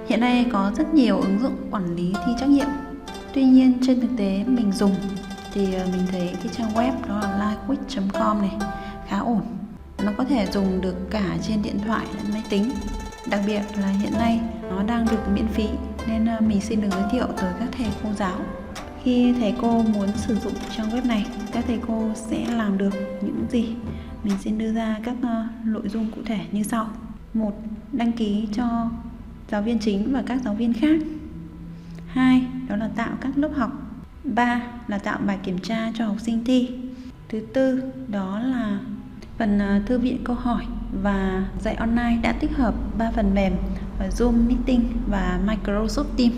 Hiện nay có rất nhiều ứng dụng quản lý thi trắc nghiệm. Tuy nhiên trên thực tế mình dùng thì mình thấy cái trang web đó là livequiz.com này khá ổn. Nó có thể dùng được cả trên điện thoại lẫn máy tính. Đặc biệt là hiện nay nó đang được miễn phí nên mình xin được giới thiệu tới các thầy cô giáo. Khi thầy cô muốn sử dụng trang web này, các thầy cô sẽ làm được những gì? Mình xin đưa ra các nội dung cụ thể như sau. 1. Đăng ký cho giáo viên chính và các giáo viên khác. 2. Đó là tạo các lớp học. 3. Là tạo bài kiểm tra cho học sinh thi. Thứ tư, đó là phần thư viện câu hỏi và dạy online đã tích hợp 3 phần mềm Zoom Meeting và Microsoft Teams.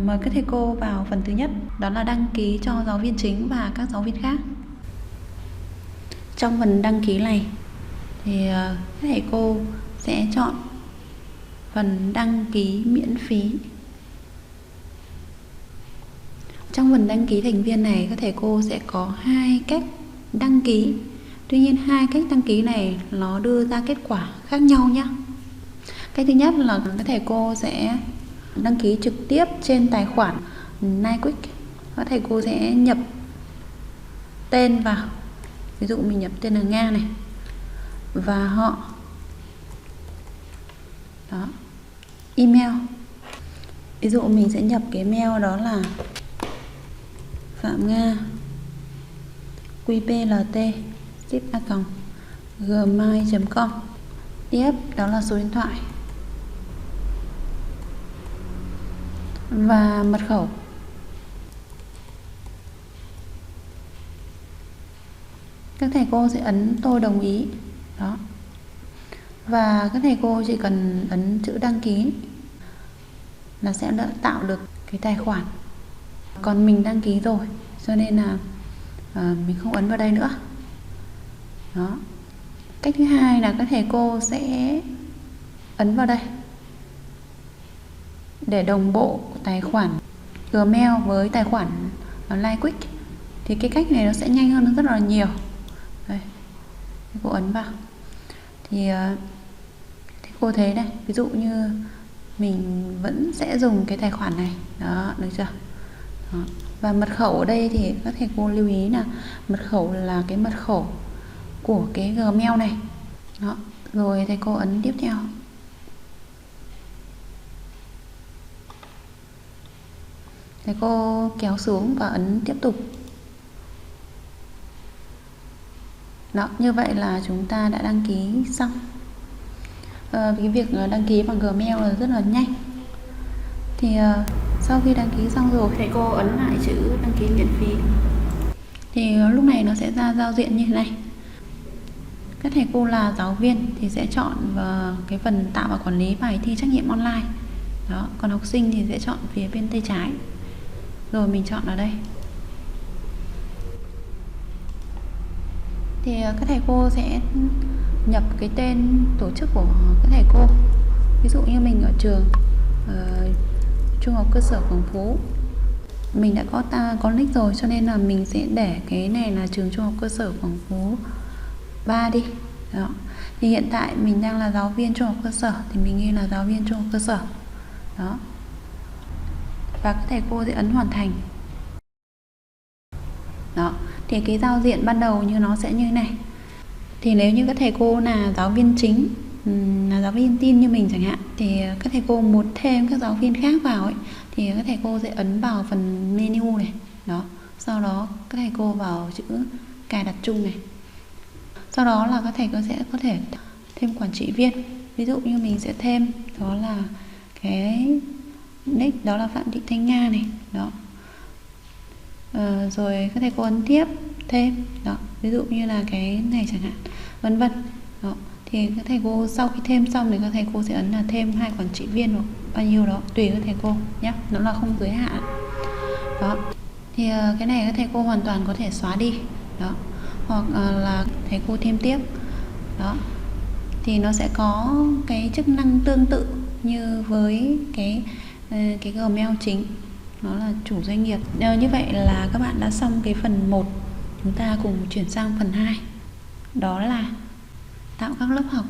Mời các thầy cô vào phần thứ nhất, đó là đăng ký cho giáo viên chính và các giáo viên khác. Trong phần đăng ký này thì các thầy cô sẽ chọn phần đăng ký miễn phí. Trong phần đăng ký thành viên này, các thầy cô sẽ có 2 cách đăng ký. Tuy nhiên 2 cách đăng ký này nó đưa ra kết quả khác nhau nhé. Cách thứ nhất là các thầy cô sẽ đăng ký trực tiếp trên tài khoản livequiz. Các thầy cô sẽ nhập tên vào. Ví dụ mình nhập tên là Nga này và họ đó, email. Ví dụ mình sẽ nhập cái mail đó là Phạm Nga qplt@gmail.com. Tiếp đó là số điện thoại và mật khẩu. Các thầy cô sẽ ấn tôi đồng ý đó, và các thầy cô chỉ cần ấn chữ đăng ký là sẽ đã tạo được cái tài khoản. Còn mình đăng ký rồi cho nên là mình không ấn vào đây nữa đó. Cách thứ hai là các thầy cô sẽ ấn vào đây để đồng bộ tài khoản Gmail với tài khoản livequiz. Thì cái cách này nó sẽ nhanh hơn rất là nhiều. Đây, cô ấn vào thì cô thấy đây, ví dụ như mình vẫn sẽ dùng cái tài khoản này đó, được chưa đó. Và mật khẩu ở đây thì các thầy cô lưu ý là mật khẩu là cái mật khẩu của cái Gmail này đó. Rồi thầy cô ấn tiếp theo. Thầy cô kéo xuống và ấn tiếp tục. Đó, như vậy là chúng ta đã đăng ký xong. Cái việc đăng ký bằng Gmail là rất là nhanh. Thì sau khi đăng ký xong rồi, thầy cô ấn lại chữ đăng ký miễn phí. Thì lúc này nó sẽ ra giao diện như thế này. Các thầy cô là giáo viên thì sẽ chọn vào cái phần tạo và quản lý bài thi trắc nghiệm online đó. Còn học sinh thì sẽ chọn phía bên tay trái. Rồi mình chọn ở đây. Thì các thầy cô sẽ nhập cái tên tổ chức của các thầy cô. Ví dụ như mình ở trường Trung học cơ sở Quảng Phú, mình đã có nick rồi cho nên là mình sẽ để cái này là trường Trung học cơ sở Quảng Phú 3 đi đó. Thì hiện tại mình đang là giáo viên trung học cơ sở thì mình ghi là giáo viên trung học cơ sở đó. Và các thầy cô sẽ ấn hoàn thành đó. Thì cái giao diện ban đầu như nó sẽ như thế này. Thì nếu như các thầy cô là giáo viên chính, là giáo viên tin như mình chẳng hạn, thì các thầy cô muốn thêm các giáo viên khác vào ấy, thì các thầy cô sẽ ấn vào phần menu này đó. Sau đó các thầy cô vào chữ cài đặt chung này. Sau đó là các thầy cô sẽ có thể thêm quản trị viên. Ví dụ như mình sẽ thêm đó là cái nick đó là Phạm Thị Thanh Nga này đó. Rồi các thầy cô ấn tiếp thêm đó, ví dụ như là cái này chẳng hạn, vân vân đó. Thì các thầy cô sau khi thêm xong thì các thầy cô sẽ ấn là thêm 2 quản trị viên hoặc bao nhiêu đó tùy các thầy cô nhé, nó là không giới hạn đó. Thì cái này các thầy cô hoàn toàn có thể xóa đi đó, hoặc là thầy cô thêm tiếp đó. Thì nó sẽ có cái chức năng tương tự như với cái Gmail chính, nó là chủ doanh nghiệp. Như vậy là các bạn đã xong cái phần 1. Chúng ta cùng chuyển sang phần 2. Đó là tạo các lớp học.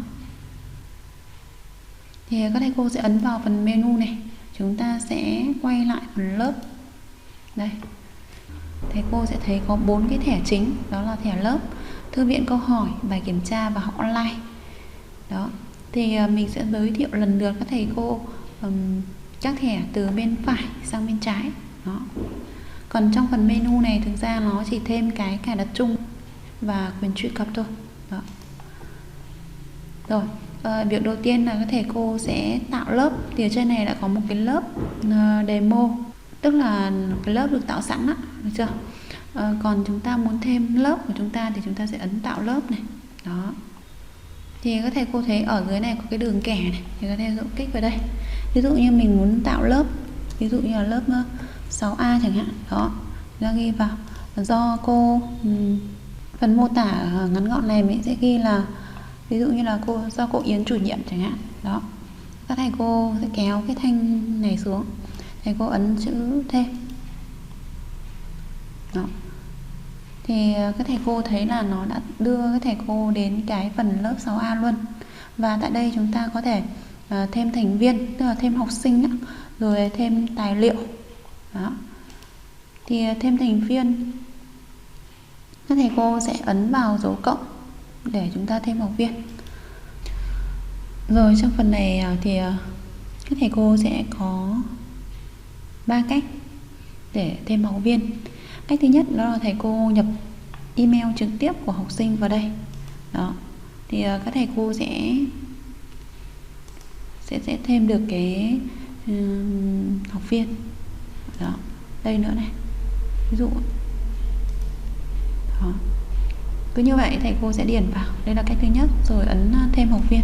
Thì các thầy cô sẽ ấn vào phần menu này, chúng ta sẽ quay lại phần lớp. Đây, thầy cô sẽ thấy có 4 cái thẻ chính, đó là thẻ lớp, thư viện câu hỏi, bài kiểm tra và học online. Đó, thì mình sẽ giới thiệu lần lượt các thầy cô các thẻ từ bên phải sang bên trái. Đó. Còn trong phần menu này thực ra nó chỉ thêm cái cài đặt chung và quyền truy cập thôi. Đó. Rồi, việc đầu tiên là các thầy cô sẽ tạo lớp. Thì ở trên này đã có một cái lớp demo, tức là cái lớp được tạo sẵn đó, được chưa? Còn chúng ta muốn thêm lớp của chúng ta thì chúng ta sẽ ấn tạo lớp này. Đó. Thì các thầy cô thấy ở dưới này có cái đường kẻ này, thì các thầy cô kích vào đây. Ví dụ như mình muốn tạo lớp, ví dụ như là lớp 6A chẳng hạn. Đó, ra ghi vào. Do cô phần mô tả ngắn gọn này mình sẽ ghi là ví dụ như là do cô Yến chủ nhiệm chẳng hạn. Đó, các thầy cô sẽ kéo cái thanh này xuống, thầy cô ấn chữ thêm. Đó, thì các thầy cô thấy là nó đã đưa các thầy cô đến cái phần lớp 6A luôn. Và tại đây chúng ta có thể thêm thành viên, tức là thêm học sinh đó, rồi thêm tài liệu. Đó, thì thêm thành viên, các thầy cô sẽ ấn vào dấu cộng để chúng ta thêm học viên. Rồi trong phần này thì các thầy cô sẽ có 3 cách để thêm học viên. Cách thứ nhất đó là thầy cô nhập email trực tiếp của học sinh vào đây. Đó, thì các thầy cô sẽ thêm được cái học viên. Đó, đây nữa này, ví dụ. Đó, cứ như vậy thầy cô sẽ điền vào. Đây là cách thứ nhất, rồi ấn thêm học viên.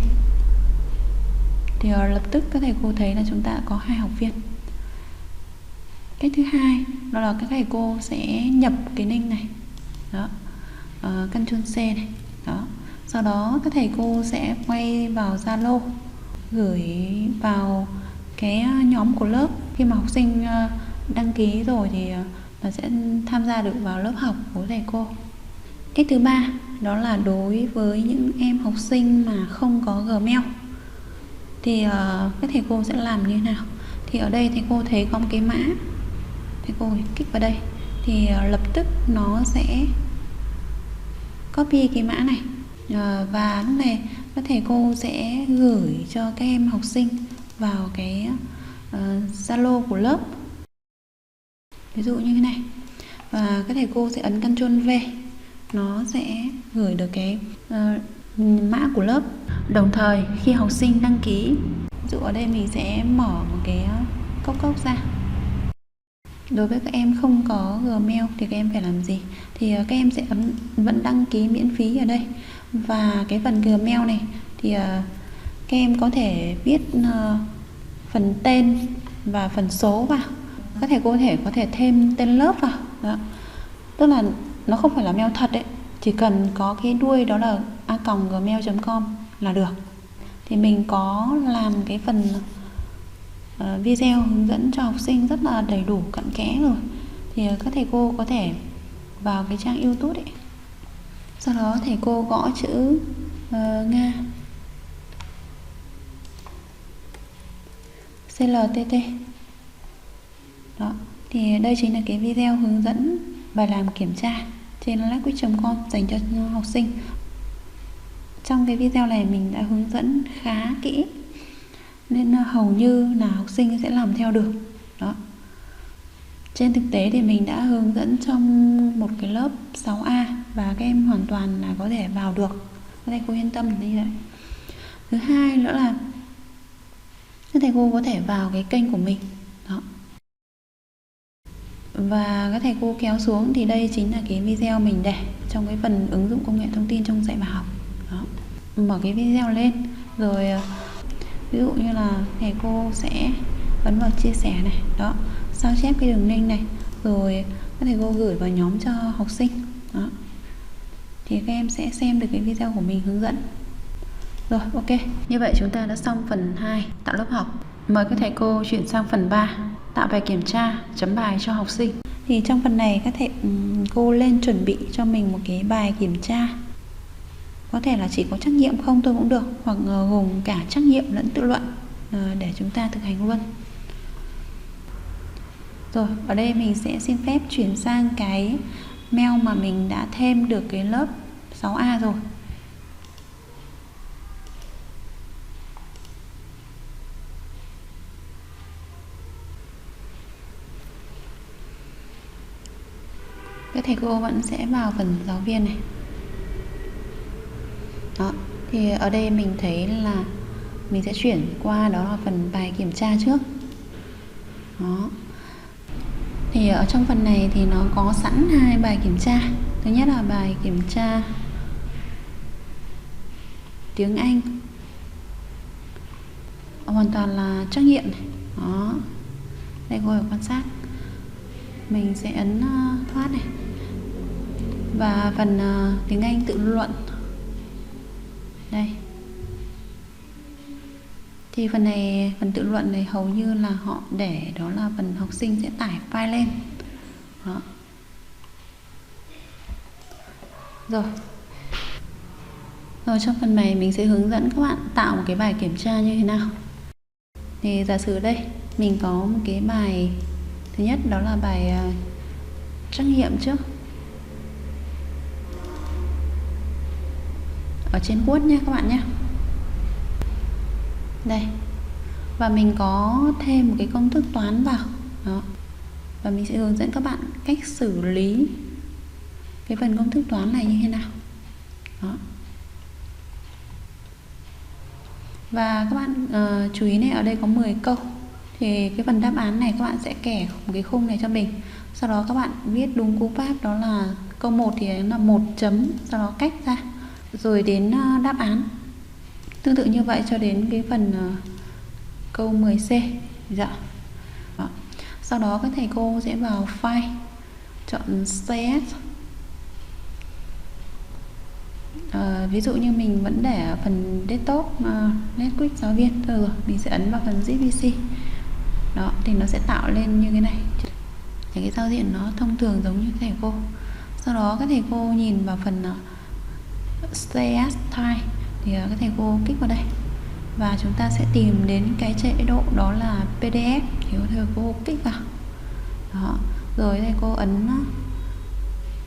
Thì lập tức các thầy cô thấy là chúng ta có 2 học viên. Cách thứ hai đó là các thầy cô sẽ nhập cái link này. Đó, Ctrl C này. Đó, sau đó các thầy cô sẽ quay vào Zalo, gửi vào cái nhóm của lớp. Khi mà học sinh đăng ký rồi thì nó sẽ tham gia được vào lớp học của thầy cô. Cách thứ ba đó là đối với những em học sinh mà không có Gmail thì các thầy cô sẽ làm như thế nào? Thì ở đây thầy cô thấy có một cái mã, thầy cô kích vào đây thì lập tức nó sẽ copy cái mã này, và lúc này các thầy cô sẽ gửi cho các em học sinh vào cái Zalo của lớp, ví dụ như thế này, và các thầy cô sẽ ấn Ctrl V, nó sẽ gửi được cái mã của lớp. Đồng thời khi học sinh đăng ký, ví dụ ở đây mình sẽ mở một cái cốc ra. Đối với các em không có Gmail thì các em phải làm gì? Thì các em sẽ ấn vẫn đăng ký miễn phí ở đây. Và cái phần Gmail này thì các em có thể viết phần tên và phần số vào. Các thầy cô có thể thêm tên lớp vào. Đó, tức là nó không phải là mail thật đấy, chỉ cần có cái đuôi đó là a.gmail.com là được. Thì mình có làm cái phần video hướng dẫn cho học sinh rất là đầy đủ cặn kẽ rồi. Thì các thầy cô có thể vào cái trang YouTube ấy, sau đó thầy cô gõ chữ Nga CLTT. Đó, thì đây chính là cái video hướng dẫn bài làm kiểm tra trên language.com dành cho học sinh. Trong cái video này mình đã hướng dẫn khá kỹ nên hầu như là học sinh sẽ làm theo được. Đó, trên thực tế thì mình đã hướng dẫn trong một cái lớp 6A và các em hoàn toàn là có thể vào được. Các thầy cô yên tâm như vậy. Thứ hai nữa là các thầy cô có thể vào cái kênh của mình. Đó, và các thầy cô kéo xuống thì đây chính là cái video mình để trong cái phần ứng dụng công nghệ thông tin trong dạy và học. Đó, mở cái video lên rồi ví dụ như là thầy cô sẽ ấn vào chia sẻ này. Đó, sao chép cái đường link này rồi các thầy cô gửi vào nhóm cho học sinh. Đó, thì các em sẽ xem được cái video của mình hướng dẫn. Rồi, ok, như vậy chúng ta đã xong phần 2 tạo lớp học. Mời các thầy cô chuyển sang phần 3 tạo bài kiểm tra, chấm bài cho học sinh. Thì trong phần này các thầy cô lên chuẩn bị cho mình một cái bài kiểm tra. Có thể là chỉ có trắc nghiệm không thôi cũng được, hoặc gồm cả trắc nghiệm lẫn tự luận. để chúng ta thực hành luôn. Rồi, ở đây mình sẽ xin phép chuyển sang cái mail mà mình đã thêm được cái lớp 6A rồi. Các thầy cô vẫn sẽ vào phần giáo viên này. Đó, thì ở đây mình thấy là mình sẽ chuyển qua đó là phần bài kiểm tra trước. Đó. Thì ở trong phần này thì nó có sẵn 2 bài kiểm tra. Thứ nhất là bài kiểm tra tiếng Anh, hoàn toàn là trắc nghiệm này. Đó. Đây cô quan sát. Mình sẽ ấn thoát này. Và phần tiếng Anh tự luận. Đây. Thì phần này, phần tự luận này hầu như là họ để đó là phần học sinh sẽ tải file lên. Đó. Rồi trong phần này mình sẽ hướng dẫn các bạn tạo một cái bài kiểm tra như thế nào. Thì giả sử đây mình có một cái bài, thứ nhất đó là bài trắc nghiệm trước. Ở trên Word nha các bạn nhé. Đây. Và mình có thêm một cái công thức toán vào. Đó. Và mình sẽ hướng dẫn các bạn cách xử lý cái phần công thức toán này như thế nào. Đó. Và các bạn chú ý này, ở đây có 10 câu. Thì cái phần đáp án này các bạn sẽ kẻ một cái khung này cho mình. Sau đó các bạn viết đúng cú pháp, đó là câu 1 thì là 1 chấm, sau đó cách ra. Rồi đến đáp án. Tương tự như vậy cho đến cái phần câu 10C. Dạ. Đó. Sau đó các thầy cô sẽ vào file, chọn CS. Ví dụ như mình vẫn để ở phần desktop Netquik giáo viên thôi, rồi mình sẽ ấn vào phần zip pc. Đó, thì nó sẽ tạo lên như thế này. Cái giao diện nó thông thường giống như thầy cô. Sau đó các thầy cô nhìn vào phần CS Type thì các thầy cô kích vào đây và chúng ta sẽ tìm đến cái chế độ đó là PDF, thì các thầy cô kích vào. Đó, rồi thầy cô ấn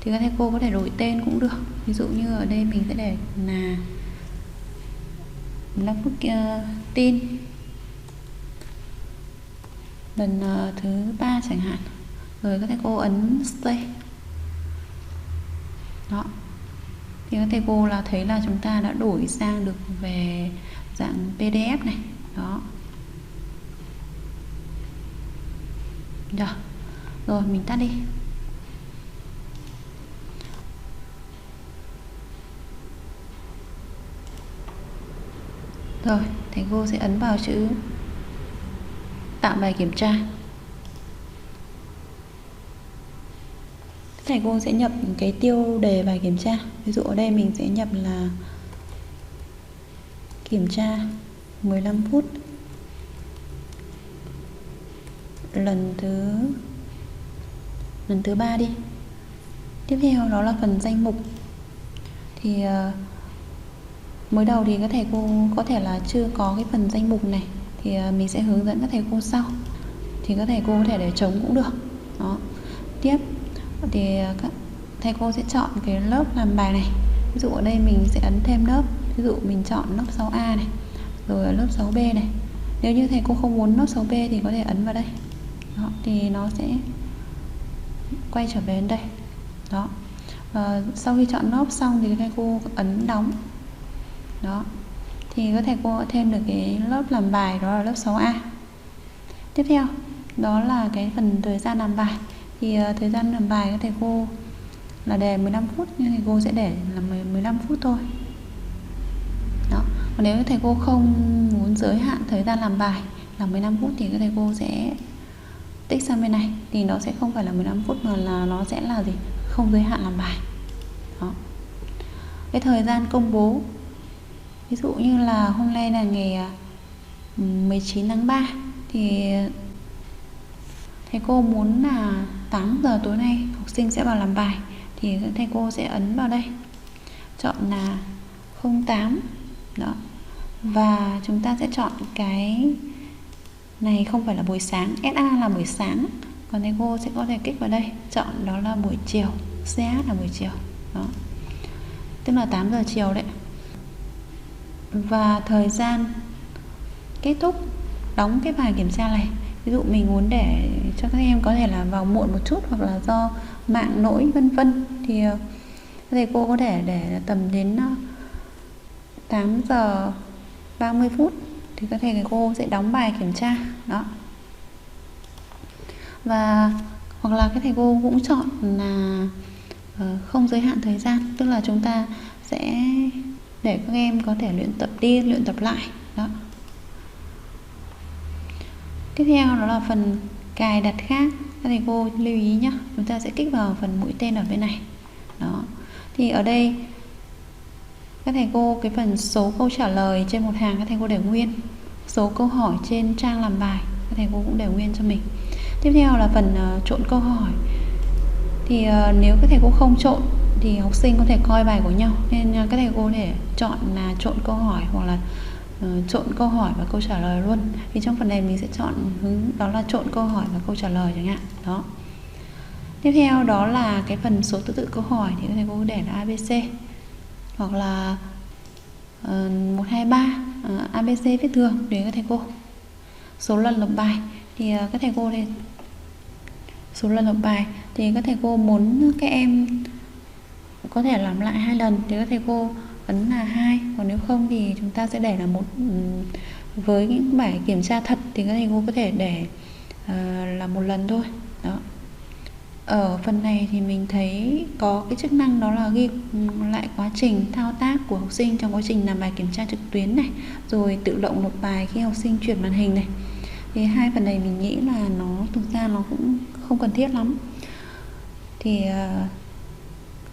thì các thầy cô có thể đổi tên cũng được. Ví dụ như ở đây mình sẽ để là phút tin lần thứ 3 chẳng hạn. Rồi các thầy cô ấn stay. Đó, thì các thầy cô là thấy là chúng ta đã đổi sang được về dạng PDF này. Đó. Rồi mình tắt đi. Rồi thầy cô sẽ ấn vào chữ tạo bài kiểm tra. Thầy cô sẽ nhập cái tiêu đề bài kiểm tra. Ví dụ ở đây mình sẽ nhập là kiểm tra 15 phút lần thứ 3 đi. Tiếp theo đó là phần danh mục. Thì mới đầu thì các thầy cô có thể là chưa có cái phần danh mục này, thì mình sẽ hướng dẫn các thầy cô sau. Thì các thầy cô có thể để trống cũng được. Đó. Tiếp thì các thầy cô sẽ chọn cái lớp làm bài này. Ví dụ ở đây mình sẽ ấn thêm lớp. Ví dụ mình chọn lớp 6A này, rồi lớp 6B này. Nếu như thầy cô không muốn lớp 6B thì có thể ấn vào đây. Đó, thì nó sẽ quay trở về đến đây. Đó. Sau khi chọn lớp xong thì thầy cô ấn đóng. Đó. Thì các thầy cô thêm được cái lớp làm bài, đó là lớp 6A. Tiếp theo đó là cái phần thời gian làm bài. Thì thời gian làm bài các thầy cô là đề 15 phút, nhưng thầy cô sẽ để là 15 phút thôi. Đó. Còn nếu thầy cô không muốn giới hạn thời gian làm bài là 15 phút thì các thầy cô sẽ tích sang bên này, thì nó sẽ không phải là 15 phút mà là nó sẽ là gì? Không giới hạn làm bài. Đó. Cái thời gian công bố, ví dụ như là hôm nay là ngày 19 tháng 3 thì thầy cô muốn là 8 giờ tối nay học sinh sẽ vào làm bài, thì thầy cô sẽ ấn vào đây, chọn là 08. Đó. Và chúng ta sẽ chọn cái này không phải là buổi sáng, SA là buổi sáng, còn thầy cô sẽ có thể kích vào đây, chọn đó là buổi chiều, CH là buổi chiều. Đó. Tức là 8 giờ chiều đấy. Và thời gian kết thúc đóng cái bài kiểm tra này. Ví dụ mình muốn để cho các em có thể là vào muộn một chút, hoặc là do mạng lỗi vân vân, thì thầy cô có thể để tầm đến 8 giờ 30 phút thì các thầy cô sẽ đóng bài kiểm tra. Đó. Và hoặc là các thầy cô cũng chọn là không giới hạn thời gian, tức là chúng ta sẽ để các em có thể luyện tập đi luyện tập lại. Đó. Tiếp theo đó là phần cài đặt khác. Các thầy cô lưu ý nhé, chúng ta sẽ kích vào phần mũi tên ở bên này. Đó. Thì ở đây các thầy cô cái phần số câu trả lời trên một hàng các thầy cô để nguyên, số câu hỏi trên trang làm bài các thầy cô cũng để nguyên cho mình. Tiếp theo là phần trộn câu hỏi. Thì nếu các thầy cô không trộn thì học sinh có thể coi bài của nhau, nên các thầy cô có thể chọn là trộn câu hỏi hoặc là trộn câu hỏi và câu trả lời luôn. Thì trong phần này mình sẽ chọn hướng đó là trộn câu hỏi và câu trả lời chẳng hạn. Đó. Tiếp theo đó là cái phần số thứ tự câu hỏi, thì các thầy cô để là ABC hoặc là 1, 2, 3 ABC viết thường để các thầy cô. Số lần lặp bài thì các thầy cô số lần lặp bài thì các thầy cô muốn các em có thể làm lại 2 lần thì các thầy cô ấn là 2, còn nếu không thì chúng ta sẽ để là 1. Với những bài kiểm tra thật thì các thầy cô có thể để là 1 lần thôi. Đó. Ở phần này thì mình thấy có cái chức năng đó là ghi lại quá trình thao tác của học sinh trong quá trình làm bài kiểm tra trực tuyến này, rồi tự động nộp bài khi học sinh chuyển màn hình này. Thì hai phần này mình nghĩ là nó thực ra nó cũng không cần thiết lắm. Thì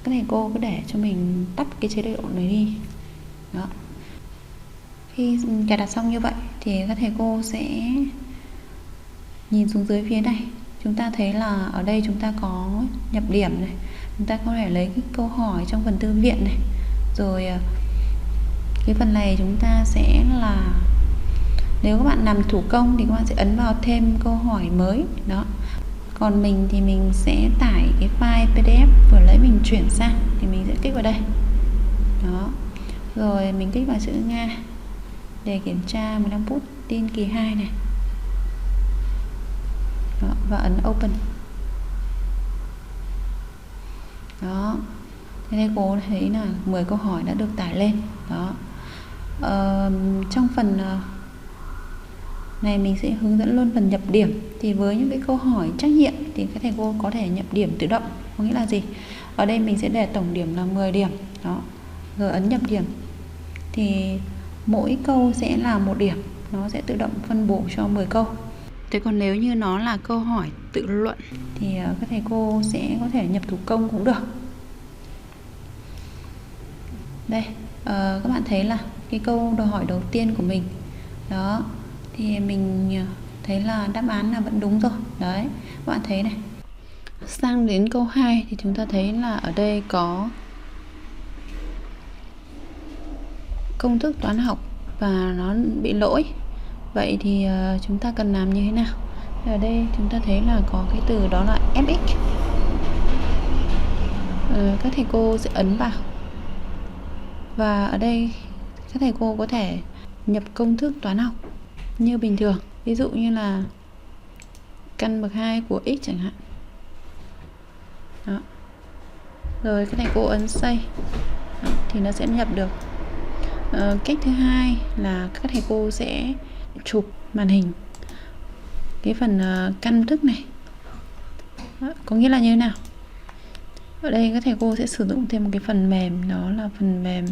các thầy cô cứ để cho mình tắt cái chế độ này đi. Đó. Khi cài đặt xong như vậy thì các thầy cô sẽ nhìn xuống dưới phía này. Chúng ta thấy là ở đây chúng ta có nhập điểm này, chúng ta có thể lấy cái câu hỏi trong phần thư viện này, rồi cái phần này chúng ta sẽ là nếu các bạn làm thủ công thì các bạn sẽ ấn vào thêm câu hỏi mới. Đó. Còn mình thì mình sẽ tải cái file PDF vừa lấy mình chuyển sang, thì mình sẽ kích vào đây. Đó. Rồi mình kích vào chữ Nga để kiểm tra 15 phút tin kỳ 2 này. Đó, và ấn open. Đó. Thế nên cô thấy là 10 câu hỏi đã được tải lên. Đó. Trong phần này mình sẽ hướng dẫn luôn phần nhập điểm. Thì với những cái câu hỏi trắc nghiệm thì các thầy cô có thể nhập điểm tự động. Có nghĩa là gì? Ở đây mình sẽ để tổng điểm là 10 điểm. Đó. Rồi ấn nhập điểm. Thì mỗi câu sẽ là 1 điểm. Nó sẽ tự động phân bổ cho 10 câu. Thế còn nếu như nó là câu hỏi tự luận thì các thầy cô sẽ có thể nhập thủ công cũng được. Đây, các bạn thấy là cái câu đòi hỏi đầu tiên của mình. Đó, thì mình thấy là đáp án là vẫn đúng rồi. Đấy, các bạn thấy này. Sang đến câu 2 thì chúng ta thấy là ở đây có công thức toán học và nó bị lỗi. Vậy thì chúng ta cần làm như thế nào? Ở đây chúng ta thấy là có cái từ đó là fx. Các thầy cô sẽ ấn vào. Và ở đây các thầy cô có thể nhập công thức toán học như bình thường. Ví dụ như là căn bậc 2 của x chẳng hạn. Đó. Rồi các thầy cô ấn xây. Đó, thì nó sẽ nhập được. Cách thứ hai là các thầy cô sẽ chụp màn hình cái phần căn thức này. Đó, có nghĩa là như thế nào? Ở đây các thầy cô sẽ sử dụng thêm một cái phần mềm, đó là phần mềm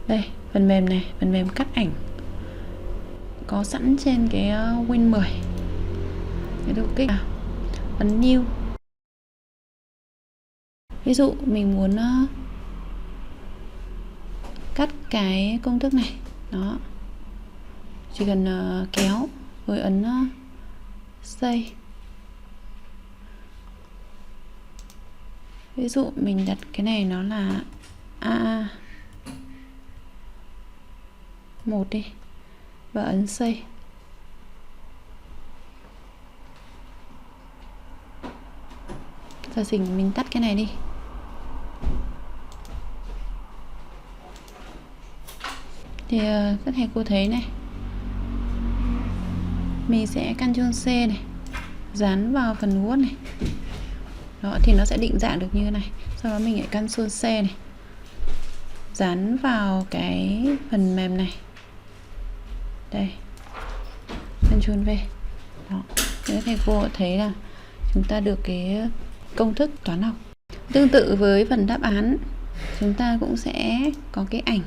đây, phần mềm này, phần mềm cắt ảnh có sẵn trên cái Win 10. Cái độ kích vào, ấn New. Ví dụ mình muốn cắt cái công thức này. Đó, chỉ cần kéo rồi ấn xây. Ví dụ mình đặt cái này nó là AA 1 đi và ấn xây. Giả sử mình tắt cái này đi. Thì các thầy cô thấy này, mình sẽ Ctrl C này, dán vào phần Word này. Đó, thì nó sẽ định dạng được như thế này. Sau đó mình lại Ctrl C này, dán vào cái phần mềm này. Đây, Ctrl V. Đó, thế thầy cô thấy là chúng ta được cái công thức toán học. Tương tự với phần đáp án, chúng ta cũng sẽ có cái ảnh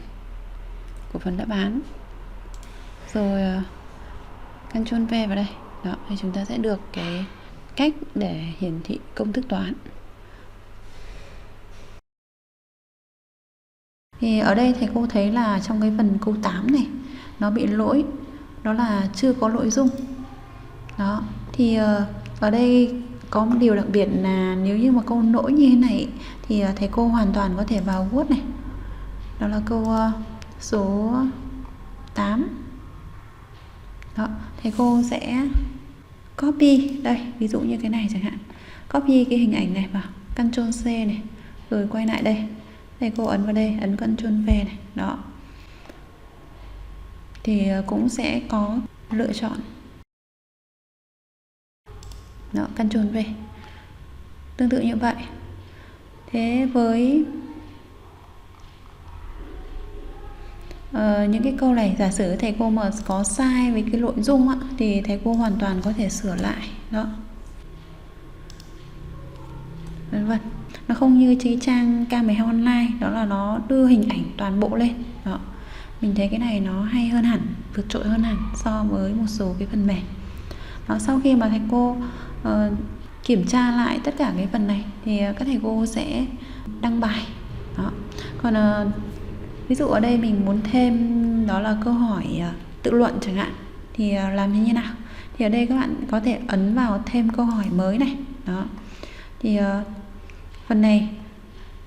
của phần đáp án. Rồi Ctrl V vào đây. Đó, thì chúng ta sẽ được cái cách để hiển thị công thức toán. Thì ở đây thầy cô thấy là trong cái phần câu 8 này nó bị lỗi, đó là chưa có nội dung. Đó, thì ở đây có một điều đặc biệt là nếu như mà câu lỗi như thế này thì thầy cô hoàn toàn có thể vào Word này. Đó là câu số 8. Đó, thầy cô sẽ copy đây, ví dụ như cái này chẳng hạn. Copy cái hình ảnh này vào Ctrl C này, rồi quay lại đây. Thầy cô ấn vào đây, ấn Ctrl V này. Đó, thì cũng sẽ có lựa chọn. Đó, Ctrl V. Tương tự như vậy. Thế với những cái câu này, giả sử thầy cô mà có sai với cái nội dung á, thì thầy cô hoàn toàn có thể sửa lại. Đó, vân vân. Nó không như cái trang K12 online, đó là nó đưa hình ảnh toàn bộ lên. Đó, mình thấy cái này nó hay hơn hẳn, vượt trội hơn hẳn so với một số cái phần mềm. Đó, sau khi mà thầy cô kiểm tra lại tất cả cái phần này thì các thầy cô sẽ đăng bài. Đó. Còn ví dụ ở đây mình muốn thêm đó là câu hỏi tự luận chẳng hạn, thì làm như thế nào? Thì ở đây các bạn có thể ấn vào thêm câu hỏi mới này. Đó, thì phần này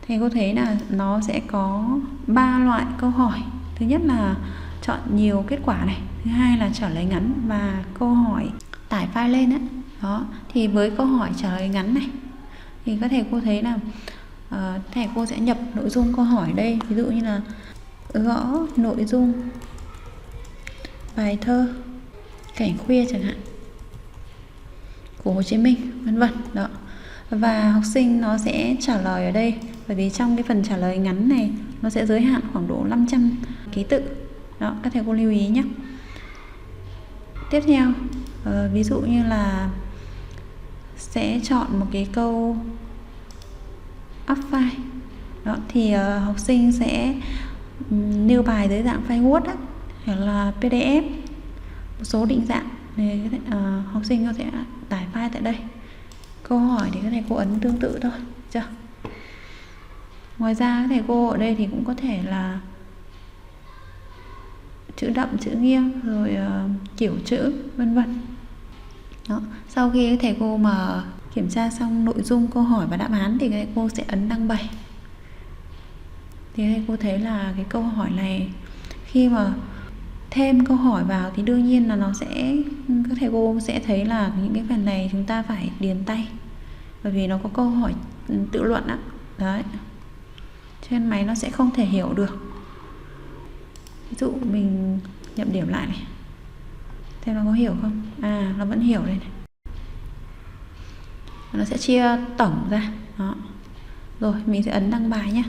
thầy cô thấy là nó sẽ có 3 loại câu hỏi. Thứ nhất là chọn nhiều kết quả này, thứ hai là trả lời ngắn, và câu hỏi tải file lên á. Đó, thì với câu hỏi trả lời ngắn này thì các thầy cô thấy là thầy cô sẽ nhập nội dung câu hỏi đây, ví dụ như là gõ nội dung bài thơ Cảnh Khuya chẳng hạn của Hồ Chí Minh, vân vân. Đó, và học sinh nó sẽ trả lời ở đây, bởi vì trong cái phần trả lời ngắn này nó sẽ giới hạn khoảng độ 500 ký tự. Đó, các thầy cô lưu ý nhé. Tiếp theo, ví dụ như là sẽ chọn một cái câu up file. Đó, thì học sinh sẽ lưu bài dưới dạng file Word á, hoặc là PDF, một số định dạng. Thì học sinh có thể tải file tại đây. Câu hỏi thì các thầy cô ấn tương tự thôi, chưa? Ngoài ra các thầy cô ở đây thì cũng có thể là chữ đậm, chữ nghiêng, rồi kiểu chữ, vân vân. Đó, sau khi các thầy cô mà kiểm tra xong nội dung câu hỏi và đáp án thì các thầy cô sẽ ấn đăng bài. Thì thầy cô thấy là cái câu hỏi này khi mà thêm câu hỏi vào thì đương nhiên là nó sẽ, các thầy cô sẽ thấy là những cái phần này chúng ta phải điền tay, bởi vì nó có câu hỏi tự luận á. Đấy, trên máy nó sẽ không thể hiểu được. Ví dụ mình nhập điểm lại này, xem nó có hiểu không? À, nó vẫn hiểu đây này. Nó sẽ chia tổng ra. Đó, rồi mình sẽ ấn đăng bài nhé.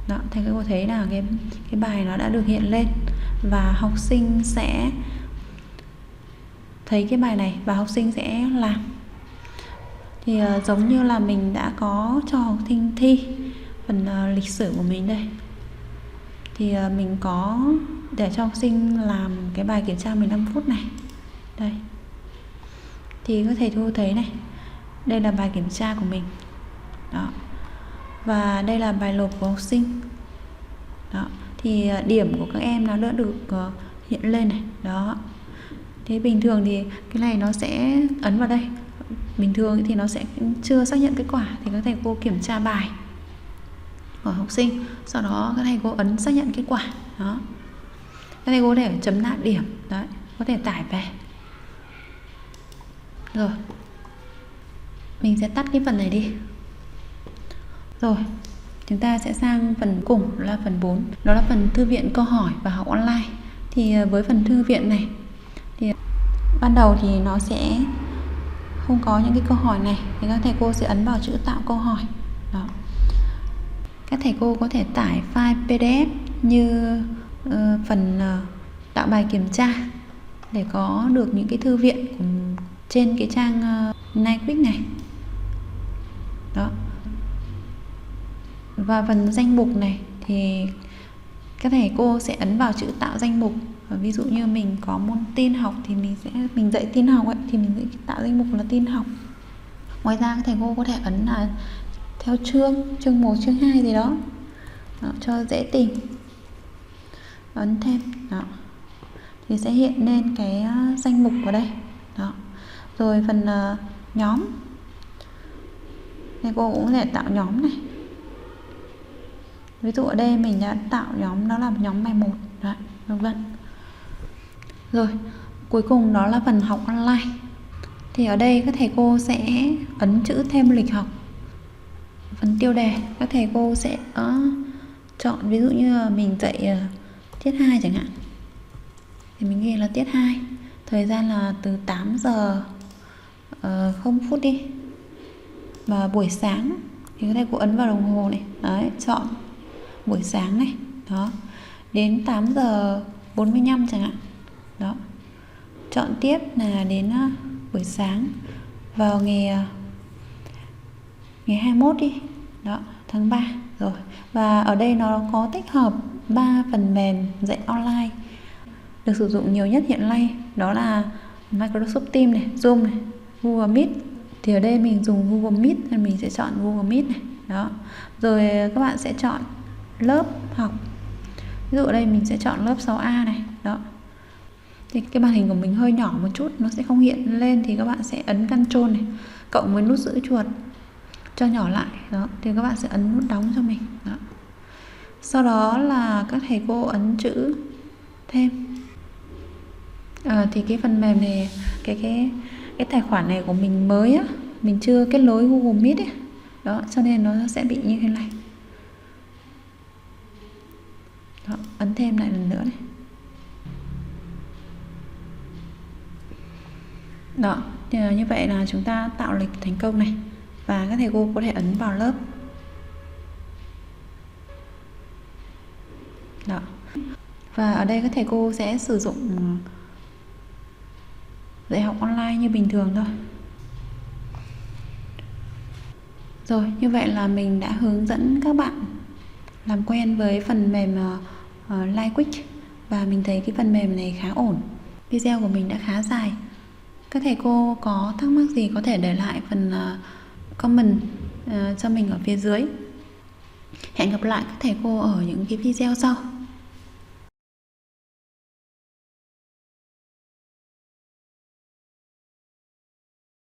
Đó, thầy cô thấy là cái bài nó đã được hiện lên, và học sinh sẽ thấy cái bài này và học sinh sẽ làm. Thì giống như là mình đã có cho học sinh thi phần lịch sử của mình đây, thì mình có để cho học sinh làm cái bài kiểm tra 15 phút này. Đây, thì các thầy cô thấy này, đây là bài kiểm tra của mình. Đó, và đây là bài nộp của học sinh. Đó, thì điểm của các em nó đã được hiện lên này. Đó, thế bình thường thì cái này nó sẽ ấn vào đây. Bình thường thì nó sẽ chưa xác nhận kết quả thì các thầy cô kiểm tra bài của học sinh, sau đó các thầy cô ấn xác nhận kết quả. Đó, Các thầy cô có thể chấm lại điểm. Đấy, có thể tải về. Rồi, mình sẽ tắt cái phần này đi. Rồi, chúng ta sẽ sang phần cùng là phần 4. Đó là phần thư viện câu hỏi và học online. Thì với phần thư viện này thì ban đầu thì nó sẽ không có những cái câu hỏi này, thì các thầy cô sẽ ấn vào chữ tạo câu hỏi. Đó. Các thầy cô có thể tải file PDF như phần tạo bài kiểm tra để có được những cái thư viện trên cái trang LiveQuick này. Đó. Và phần danh mục này thì các thầy cô sẽ ấn vào chữ tạo danh mục. Ví dụ như mình có môn tin học thì mình dạy tin học ấy, thì mình sẽ tạo danh mục là tin học. Ngoài ra các thầy cô có thể ấn là theo chương 1, chương 2 gì đó. Đó, cho dễ tìm. Ấn thêm. Đó. Thì sẽ hiện lên cái danh mục ở đây. Đó. Rồi phần nhóm. Thầy cô cũng có thể tạo nhóm này. Ví dụ ở đây mình đã tạo nhóm, đó là nhóm bài 1. Đấy, vân vân. Rồi, cuối cùng đó là phần học online. Thì ở đây các thầy cô sẽ ấn chữ thêm lịch học. Phần tiêu đề, các thầy cô sẽ chọn, ví dụ như là mình dạy tiết 2 chẳng hạn, thì mình ghi là tiết 2. Thời gian là từ 8 giờ 0 phút đi. Và buổi sáng thì các thầy cô ấn vào đồng hồ này. Đấy, chọn buổi sáng này. Đó. Đến 8 giờ 45 chẳng hạn. Đó. Chọn tiếp là đến buổi sáng vào ngày 21 đi. Đó, tháng 3 rồi. Và ở đây nó có tích hợp 3 phần mềm dạy online được sử dụng nhiều nhất hiện nay, đó là Microsoft Teams này, Zoom này, Google Meet. Thì ở đây mình dùng Google Meet nên mình sẽ chọn Google Meet này. Đó. Rồi các bạn sẽ chọn lớp học. Ví dụ ở đây mình sẽ chọn lớp 6A này. Đó. Thì cái màn hình của mình hơi nhỏ một chút, nó sẽ không hiện lên, thì các bạn sẽ ấn Ctrl này cộng với nút giữ chuột cho nhỏ lại. Đó. Thì các bạn sẽ ấn nút đóng cho mình. Đó. Sau đó là các thầy cô ấn chữ thêm. Thì cái phần mềm này, cái tài khoản này của mình mới á, mình chưa kết nối Google Meet ấy. Đó, cho nên nó sẽ bị như thế này. Đó, ấn thêm lại lần nữa này. Đó, thì như vậy là chúng ta tạo lịch thành công này. Và các thầy cô có thể ấn vào lớp. Đó. Và ở đây các thầy cô sẽ sử dụng dạy học online như bình thường thôi. Rồi, như vậy là mình đã hướng dẫn các bạn làm quen với phần mềm LiveQuick. Và mình thấy cái phần mềm này khá ổn. Video của mình đã khá dài. Các thầy cô có thắc mắc gì có thể để lại phần comment cho mình ở phía dưới. Hẹn gặp lại các thầy cô ở những cái video sau.